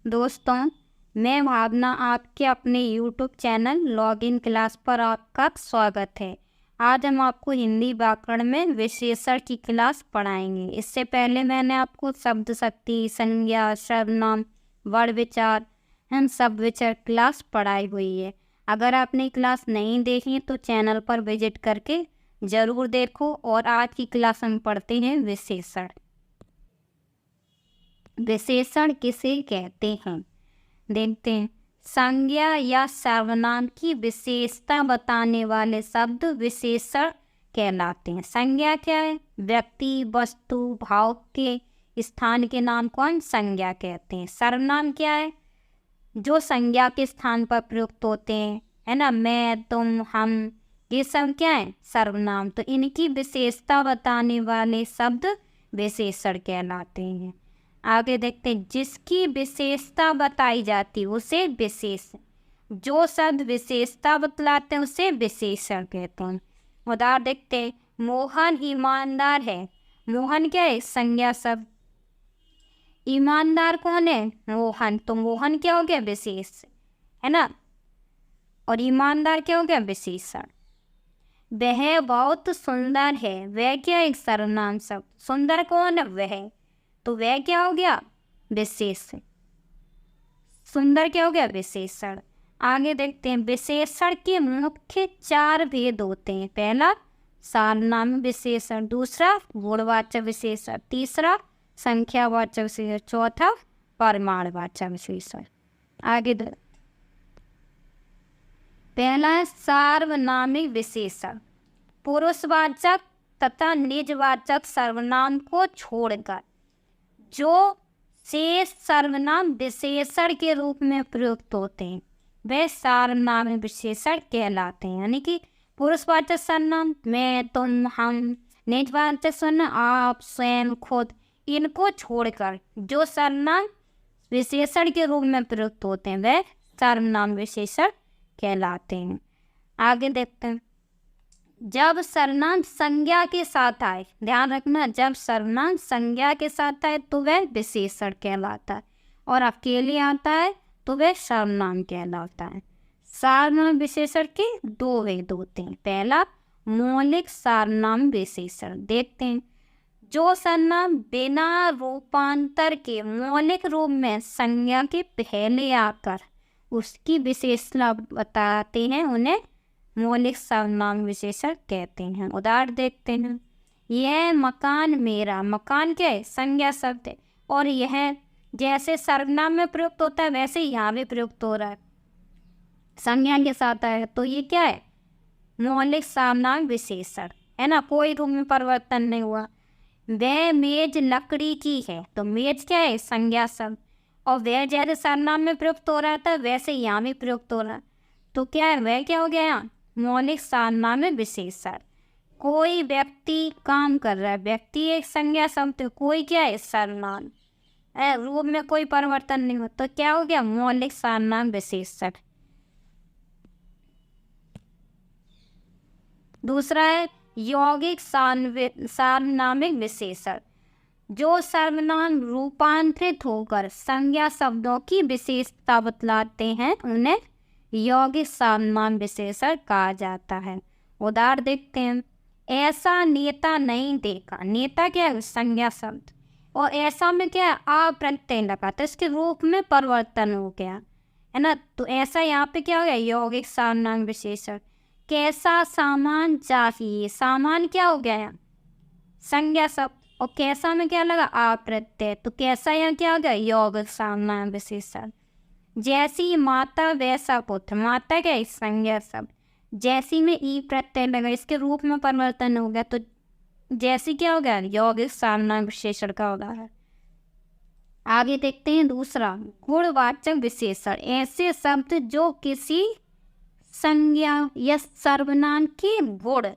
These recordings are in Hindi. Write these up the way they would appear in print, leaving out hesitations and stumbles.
दोस्तों, मैं भावना आपके अपने YouTube चैनल लॉगिन क्लास पर आपका स्वागत है। आज हम आपको हिंदी व्याकरण में विशेषण की क्लास पढ़ाएंगे। इससे पहले मैंने आपको शब्द शक्ति, संज्ञा, सर्वनाम, वर्ण विचार एवं शब्द विचार क्लास पढ़ाई हुई है। अगर आपने क्लास नहीं देखी तो चैनल पर विजिट करके ज़रूर देखो। और आज की क्लास हम पढ़ते हैं विशेषण। विशेषण किसे कहते हैं, देखते हैं। संज्ञा या सर्वनाम की विशेषता बताने वाले शब्द विशेषण कहलाते हैं। संज्ञा क्या है? व्यक्ति, वस्तु, भाव के स्थान के नाम को हम संज्ञा कहते हैं। सर्वनाम क्या है? जो संज्ञा के स्थान पर प्रयुक्त होते हैं, है ना। मैं, तुम, हम, ये सब क्या है? सर्वनाम। तो इनकी विशेषता बताने वाले शब्द विशेषण कहलाते हैं। आगे देखते हैं। जिसकी विशेषता बताई जाती है उसे विशेषण। जो शब्द विशेषता बतलाते हैं उसे विशेषण कहते हैं। उदाहरण देखते हैं। मोहन ईमानदार है। मोहन क्या है? संज्ञा शब्द। ईमानदार कौन है? मोहन। तो मोहन क्या हो गया? विशेष, है ना। और ईमानदार क्या हो गया? विशेषण। वह बहुत सुंदर है। वह क्या है? सर्वनाम शब्द। सुंदर कौन है? वह। तो वह क्या हो गया? विशेषण। सुंदर क्या हो गया? विशेषण। आगे देखते हैं। विशेषण के मुख्य 4 भेद होते हैं। पहला सार्वनामिक विशेषण, दूसरा गुणवाचक विशेषण, तीसरा संख्यावाचक विशेषण, चौथा परिमाणवाचक विशेषण। आगे पहला है सार्वनामिक विशेषण। पुरुषवाचक तथा निजवाचक सर्वनाम को छोड़कर जो शेष सर्वनाम विशेषण के रूप में प्रयुक्त होते हैं वे सार्वनामिक विशेषण कहलाते हैं। यानी कि पुरुषवाचक सर्वनाम मैं, तुम, हम, निजवाचक सर्वनाम आप, स्वयं, खुद, इनको छोड़कर जो सर्वनाम विशेषण के रूप में प्रयुक्त होते हैं वे सर्वनाम विशेषण कहलाते हैं। आगे देखते हैं। जब सर्वनाम संज्ञा के साथ आए, ध्यान रखना, जब सर्वनाम संज्ञा के साथ आए तो वह विशेषण कहलाता है, और अकेले आता है तो वह सर्वनाम कहलाता है। सर्वनाम विशेषण के 2 भेद होते हैं। पहला मौलिक सर्वनाम विशेषण। देखते हैं। जो सर्वनाम बिना रूपांतर के मौलिक रूप में संज्ञा के पहले आकर उसकी विशेषता बताते हैं उन्हें मौलिक सर्वनाम विशेषण कहते हैं। उदाहरण देखते हैं। यह मकान मेरा। मकान क्या है? संज्ञा शब्द है। और यह जैसे सर्वनाम में प्रयुक्त होता है वैसे यहाँ भी प्रयुक्त हो रहा है, संज्ञा के साथ है। तो ये क्या है? मौलिक सर्वनाम विशेषण, है ना। कोई रूप में परिवर्तन नहीं हुआ। वह मेज लकड़ी की है। तो मेज क्या है? संज्ञा शब्द। और वह जैसे सर्वनाम में प्रयुक्त हो रहा था वैसे यहाँ भी प्रयुक्त हो रहा है। तो क्या है? वह क्या हो गया यहाँ? मौलिक सर्वनाम विशेषण। कोई व्यक्ति काम कर रहा है। व्यक्ति एक संज्ञा शब्द। कोई क्या है? सर्वनाम। रूप में कोई परिवर्तन नहीं हो तो क्या हो गया? मौलिक सर्वनाम विशेषण। दूसरा है यौगिक सार्वनामिक विशेषण। जो सर्वनाम रूपांतरित होकर संज्ञा शब्दों की विशेषता बतलाते हैं उन्हें यौगिक सर्वनाम विशेषण कहा जाता है। उदाहरण देखते हैं। ऐसा नेता नहीं देखा। नेता क्या है? संज्ञा शब्द। और ऐसा में क्या है? आ प्रत्यय लगा तो इसके रूप में परिवर्तन हो गया, है ना। तो ऐसा यहाँ पे क्या हो गया? यौगिक सर्वनाम विशेषण। कैसा सामान चाहिए। सामान क्या हो गया यहाँ? संज्ञा शब्द। और कैसा में क्या लगा? आ प्रत्यय। तो कैसा यहाँ क्या हो गया? यौगिक सर्वनाम विशेषण। जैसी माता वैसा पुत्र। माता क्या है? संज्ञा शब्द। जैसी में ई प्रत्यय लगा इसके रूप में परिवर्तन हो गया तो जैसी क्या हो गया? यौगिक सर्वनाम विशेषण का उदाहरण। आगे देखते हैं। दूसरा गुणवाचक विशेषण। ऐसे शब्द जो किसी संज्ञा या सर्वनाम के गुण,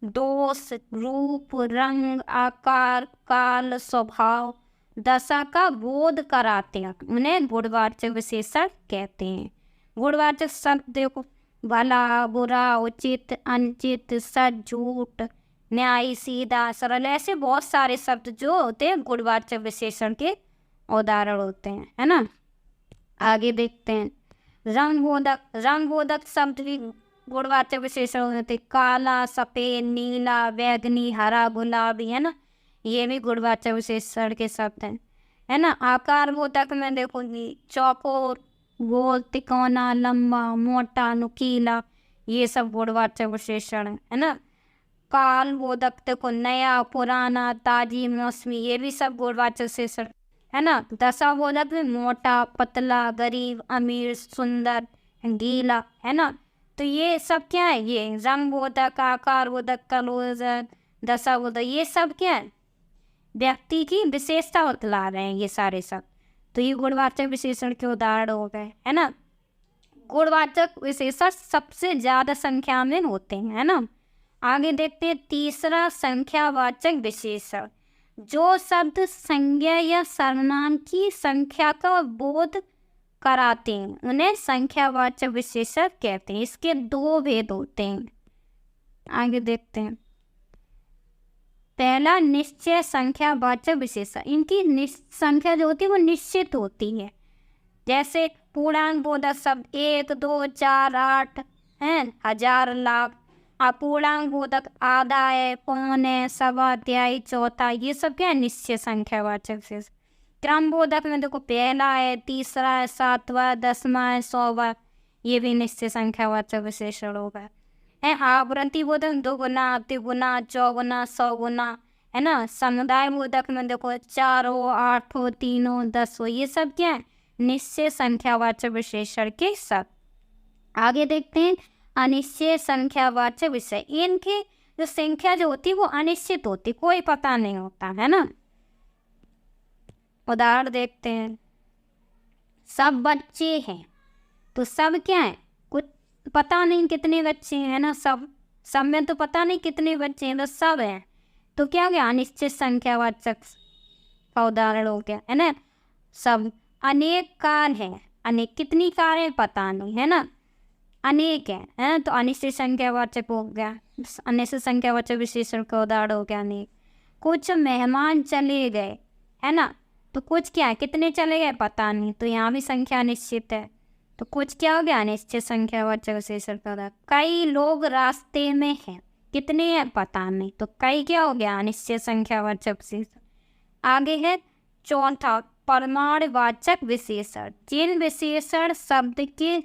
दोष, रूप, रंग, आकार, काल, स्वभाव, दशा का बोध कराते हैं उन्हें गुणवाचक विशेषण कहते हैं। गुणवाचक शब्द देखो। भला, बुरा, उचित, अनुचित, सच, झूठ, न्याय, सीधा, सरल, ऐसे बहुत सारे शब्द जो होते हैं गुणवाचक विशेषण के उदाहरण होते हैं, है ना। आगे देखते हैं रंगबोधक। रंगबोधक शब्द भी गुणवाचक विशेषण होते हैं। काला, सफेद, नीला, बैगनी, हरा, गुलाबी, है ना, ये भी गुणवाचक विशेषण के शब्द हैं, है ना। आकार बोधक में देखोगी चौकोर, गोल, तिकोना, लंबा, मोटा, नुकीला, ये सब गुणवाचक विशेषण है ना। काल बोधक देखो नया, पुराना, ताजी, मौसमी, ये भी सब गुणवाचक विशेषण है ना। दशा बोधक में मोटा, पतला, गरीब, अमीर, सुंदर, गीला, है ना। तो ये सब क्या है, ये रंग बोधक, आकार बोधक, कलोजक, दशा बोधक, ये सब क्या है, व्यक्ति की विशेषता बतला रहे हैं ये सारे सब। तो ये गुणवाचक विशेषण के उदाहरण हो गए, है ना। गुणवाचक विशेषण सबसे ज्यादा संख्या में होते हैं, है ना। आगे देखते हैं तीसरा संख्यावाचक विशेषण। जो शब्द संज्ञा या सर्वनाम की संख्या का बोध कराते हैं उन्हें संख्यावाचक विशेषण कहते हैं। इसके दो भेद होते हैं, आगे देखते हैं। पहला निश्चय संख्यावाचक विशेषण। इनकी संख्या जो होती है वो निश्चित होती है। जैसे पूर्णांक बोधक शब्द 1, 2, 4, 8 हैं, हजार, लाख। अपूर्णांक बोधक आधा है, पौन है, सवा, तिहाई, चौथा, ये सब क्या है, निश्चय संख्यावाचक विशेषण। क्रम बोधक में देखो पहला है, तीसरा है, सातवां, 10वां है, 100वां, ये भी निश्चय संख्यावाचक विशेषण होगा। है आवृत्ति बोधक 2 गुना, 3 गुना, 4 गुना, 100 गुना, है ना। समुदाय बोधक में देखो 4, 8, 3, 10, ये सब क्या है, निश्चय संख्यावाचक विशेषण के सब। आगे देखते हैं अनिश्चय संख्यावाचक विशेषण। इनकी जो संख्या जो होती है वो अनिश्चित होती, कोई पता नहीं होता, है ना। उदाहरण देखते हैं। सब बच्चे हैं, तो सब क्या है, कुछ पता नहीं कितने बच्चे हैं, है ना। सब में तो पता नहीं कितने बच्चे हैं, तो सब हैं, तो क्या हो गया, अनिश्चित संख्यावाचक का उदाहरण हो गया, है ना। सब अनेक कार है, अनेक कितनी कारें पता नहीं, है ना, अनेक है ना, तो अनिश्चित संख्यावाचक हो गया, अनिश्चित संख्यावाचक विशेषण का उदाहरण हो गया अनेक। कुछ मेहमान चले गए, है ना, तो कुछ क्या है, कितने चले गए पता नहीं, तो यहाँ भी संख्या निश्चित है, तो कुछ क्या हो गया, अनिश्चित संख्यावाचक विशेषण का उदाहरण। कई लोग रास्ते में हैं, कितने हैं पता नहीं, तो कई क्या हो गया, अनिश्चित संख्यावाचक विशेषण। आगे है चौथा परमाणुवाचक विशेषण। जिन विशेषण शब्द के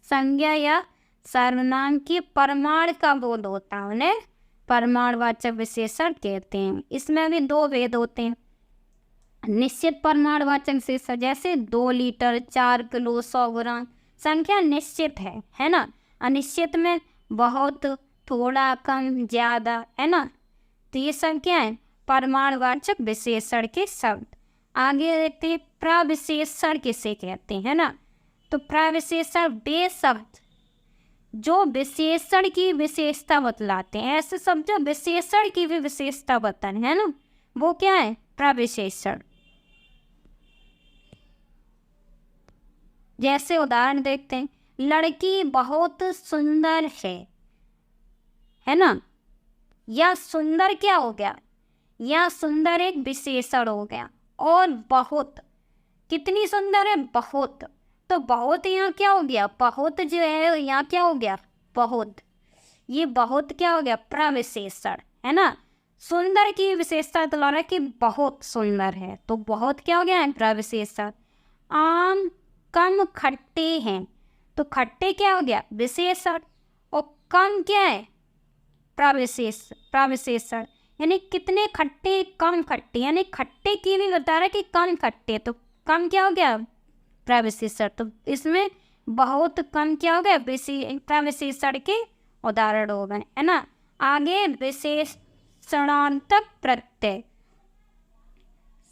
संज्ञा या सर्वनाम की परमाणु का बोध होता है उन्हें परमाणुवाचक विशेषण कहते हैं। इसमें भी दो भेद होते हैं। निश्चित परमाणुवाचक विशेषण जैसे 2 लीटर, 4 किलो, 100 ग्राम, संख्या निश्चित है ना। अनिश्चित में बहुत, थोड़ा, कम, ज्यादा, है ना, तो ये सब क्या है, परमाणुवाचक विशेषण के शब्द। आगे देखते हैं प्रविशेषण किसे कहते हैं ना। तो प्रविशेषण वे शब्द जो विशेषण की विशेषता बतलाते हैं, ऐसे शब्द जो विशेषण की भी विशेषता बताने, है ना, वो क्या है, प्रविशेषण। जैसे उदाहरण देखते हैं, लड़की बहुत सुंदर है ना, या सुंदर क्या हो गया, या सुंदर एक विशेषण हो गया। और बहुत, कितनी सुंदर है, बहुत, तो बहुत यहाँ क्या हो गया, बहुत जो है यहाँ क्या हो गया, बहुत, ये बहुत क्या हो गया, प्रविशेषण, है ना। सुंदर की विशेषता बतला रहा है कि बहुत सुंदर है, तो बहुत क्या हो गया है, प्रविशेषण। आम कम खट्टे हैं, तो खट्टे क्या हो गया, विशेषण, और कम क्या है, प्रविशेषण, यानी कितने खट्टे, कम खट्टे, यानी खट्टे की भी बता रहा है कि कम खट्टे, तो कम क्या हो गया, प्रविशेषण। तो इसमें बहुत कम क्या हो गया, प्रविशेषण के उदाहरण हो गए, है ना। आगे विशेषणार्थक प्रत्यय।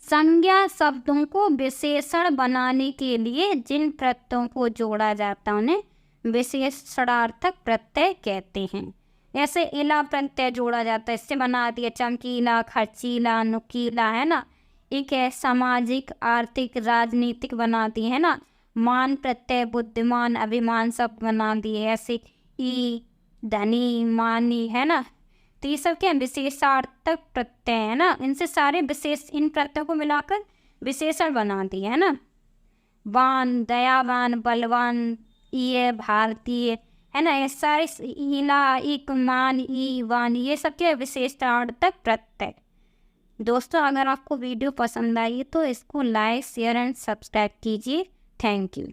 संज्ञा शब्दों को विशेषण बनाने के लिए जिन प्रत्ययों को जोड़ा जाता है उन्हें विशेषणार्थक प्रत्यय कहते हैं। जैसे इला प्रत्यय जोड़ा जाता है, इससे बना दिया चमकीला, खर्चीला, नुकीला, है ना। एक है सामाजिक, आर्थिक, राजनीतिक बना दी, है ना। मान प्रत्यय बुद्धिमान, अभिमान सब बना दिए, ऐसे ई, धनी, मानी, है ना। तो ये सब क्या है, विशेषार्थक प्रत्यय, है ना। इनसे सारे विशेष, इन प्रत्ययों को मिलाकर विशेषण बना दिए, है ना। वान, दयावान, बलवान, ये भारतीय, है ना, ये सारे इला, ईकमान, ईवान, ये सब क्या विशेषणार्थक प्रत्यय। दोस्तों अगर आपको वीडियो पसंद आई तो इसको लाइक, शेयर एंड सब्सक्राइब कीजिए। Thank you.